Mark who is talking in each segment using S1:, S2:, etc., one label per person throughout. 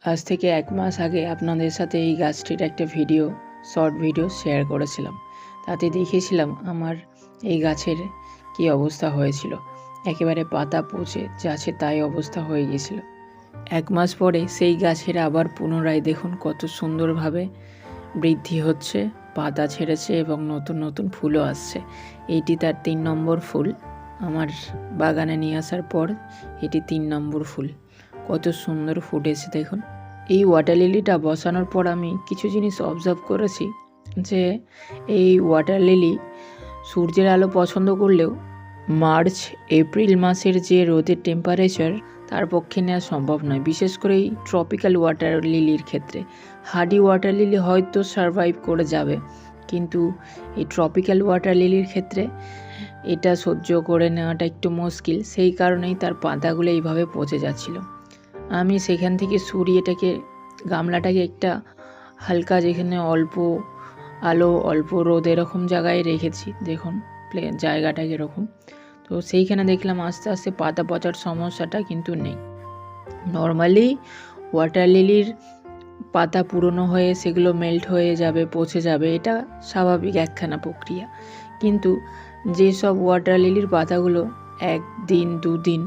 S1: আজ থেকে ১ মাস আগে আপনাদের সাথে এই গাছটির একটা শর্ট ভিডিও শেয়ার করেছিলাম। তাতে দেখিয়েছিলাম আমার এই গাছের কী অবস্থা হয়েছিল। একেবারে পাতা পচে যাচ্ছে তাই অবস্থা হয়ে গিয়েছিল। ১ মাস পরে সেই গাছের আবার পুনরায় দেখুন কত সুন্দরভাবে বৃদ্ধি হচ্ছে, পাতা ছেড়েছে এবং নতুন নতুন ফুলও আসছে। এইটি তার ৩ নম্বর ফুল। আমার বাগানে নিয়ে আসার পর এটি ৩ নম্বর ফুল। কত সুন্দর ফুটেছে দেখুন। এই ওয়াটার লিলিটা বসানোর পর আমি কিছু জিনিস অবজার্ভ করেছি যে এই ওয়াটার লিলি সূর্যের আলো পছন্দ করলেও মার্চ এপ্রিল মাসের যে রোদের টেম্পারেচার তার পক্ষে নেওয়া সম্ভব নয়, বিশেষ করে এই ট্রপিক্যাল ওয়াটার লিলির ক্ষেত্রে। হার্ডি ওয়াটার লিলি হয়তো সারভাইভ করে যাবে, কিন্তু এই ট্রপিক্যাল ওয়াটার লিলির ক্ষেত্রে এটা সহ্য করে নেওয়াটা একটু মুশকিল। সেই কারণেই তার পাতাগুলো এইভাবে পচে যাচ্ছিল। আমি সেখান থেকে সরিয়ে গামলাটাকে একটা হালকা, যেখানে অল্প আলো অল্প রোদ এরকম জায়গায় রেখেছি। দেখুন জায়গাটা কীরকম। তো সেইখানে দেখলাম আস্তে আস্তে পাতা পচার সমস্যাটা কিন্তু নেই। নর্মালি ওয়াটার লিলির পাতা পুরনো হয়ে সেগুলো মেল্ট হয়ে যাবে, পচে যাবে, এটা স্বাভাবিক একখানা প্রক্রিয়া। কিন্তু যেসব ওয়াটার লিলির পাতাগুলো 1 দিন 2 দিন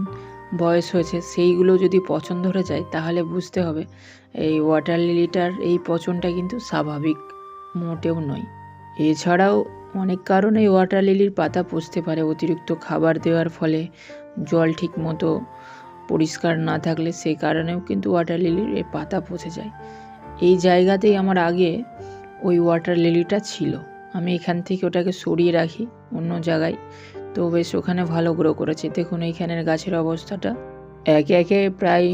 S1: বয়স হয়েছে সেইগুলো যদি পচন ধরে যায়, তাহলে বুঝতে হবে এই ওয়াটার লিলিটার এই পচনটা কিন্তু স্বাভাবিক মোটেও নয়। এছাড়াও অনেক কারণে ওয়াটার লিলির পাতা পচতে পারে। অতিরিক্ত খাবার দেওয়ার ফলে, জল ঠিক মতো পরিষ্কার না থাকলে, সেই কারণেও কিন্তু ওয়াটার লিলির এই পাতা পচে যায়। এই জায়গাতেই আমার আগে ওই ওয়াটার লিলিটা ছিল। আমি এখান থেকে ওটাকে সরিয়ে রাখি অন্য জায়গায়, তো বেশ ওখানে ভালো গ্রো করেছে। দেখুন এইখানের গাছের অবস্থাটা, একে একে প্রায়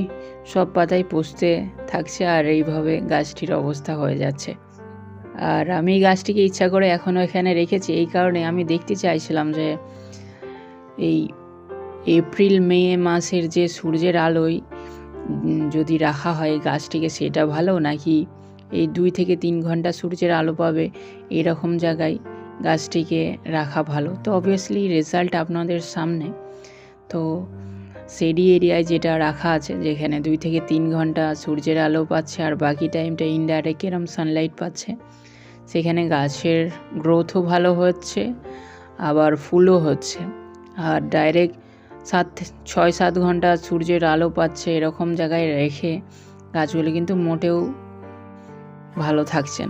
S1: সব পাতাই পচতে থাকছে, আর এইভাবে গাছটির অবস্থা হয়ে যাচ্ছে। আর আমি গাছটিকে ইচ্ছা করে এখনও এখানে রেখেছি এই কারণে, আমি দেখতে চাইছিলাম যে এই এপ্রিল মে মাসের যে সূর্যের আলোয় যদি রাখা হয় গাছটিকে, সেটা ভালো, নাকি এই 2 থেকে 3 ঘন্টা সূর্যের আলো পাবে এরকম জায়গায় গাছটিকে রাখা ভালো। তো অবভিয়াসলি রেজাল্ট আপনাদের সামনে। তো শেডি এরিয়ায় যেটা রাখা আছে, যেখানে 2 থেকে 3 ঘন্টা সূর্যের আলো পাচ্ছে আর বাকি টাইমটা ইনডাইরেক্ট এরম সানলাইট পাচ্ছে, সেখানে গাছের গ্রোথও ভালো হচ্ছে, আবার ফুলও হচ্ছে। আর ডাইরেক্ট 6-7 ঘন্টা সূর্যের আলো পাচ্ছে এরকম জায়গায় রেখে গাছগুলো কিন্তু মোটেও ভালো থাকছেন।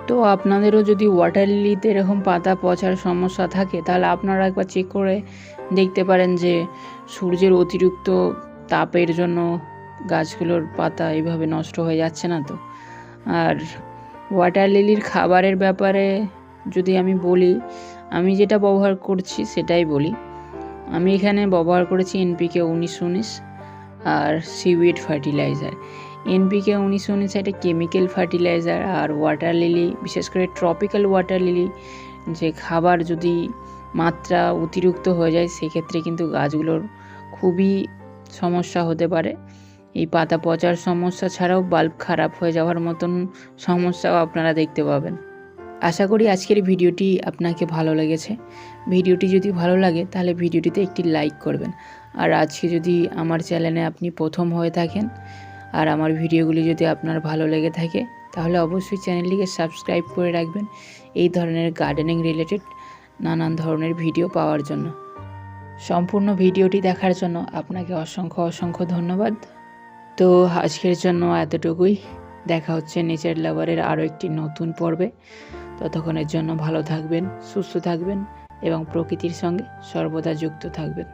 S1: তো আপনাদেরও যদি ওয়াটার লিলিতে এরকম পাতা পচার সমস্যা থাকে, তাহলে আপনারা একবার চেক করে দেখতে পারেন যে সূর্যের অতিরিক্ত তাপের জন্য গাছগুলোর পাতা এইভাবে নষ্ট হয়ে যাচ্ছে না তো। আর ওয়াটার লিলির খাবারের ব্যাপারে যদি আমি বলি, আমি যেটা ব্যবহার করছি সেটাই বলি। আমি এখানে ব্যবহার করেছি NPK 19-19 আর সিউইড ফার্টিলাইজার। NPK 19-19 একটা কেমিক্যাল ফার্টিলাইজার, আর ওয়াটার লিলি, বিশেষ করে ট্রপিক্যাল ওয়াটার লিলি, যে খাবার যদি মাত্রা অতিরিক্ত হয়ে যায় সেক্ষেত্রে কিন্তু গাছগুলোর খুবই সমস্যা হতে পারে। এই পাতা পচার সমস্যা ছাড়াও বাল্ব খারাপ হয়ে যাওয়ার মতন সমস্যাও আপনারা দেখতে পাবেন। আশা করি আজকের ভিডিওটি আপনাকে ভালো লেগেছে। ভিডিওটি যদি ভালো লাগে তাহলে ভিডিওটিতে একটি লাইক করবেন। আর আজকে যদি আমার চ্যানেলে আপনি প্রথম হয়ে থাকেন আর আমার ভিডিওগুলি যদি আপনার ভালো লেগে থাকে, তাহলে অবশ্যই চ্যানেলটিকে সাবস্ক্রাইব করে রাখবেন এই ধরনের গার্ডেনিং রিলেটেড নানান ধরনের ভিডিও পাওয়ার জন্য। সম্পূর্ণ ভিডিওটি দেখার জন্য আপনাকে অসংখ্য অসংখ্য ধন্যবাদ। তো আজকের জন্য এতটুকুই। দেখা হচ্ছে নেচার লাভারের আরও একটি নতুন পর্বে। ততক্ষণের জন্য ভালো থাকবেন, সুস্থ থাকবেন এবং প্রকৃতির সঙ্গে সর্বদা যুক্ত থাকবেন।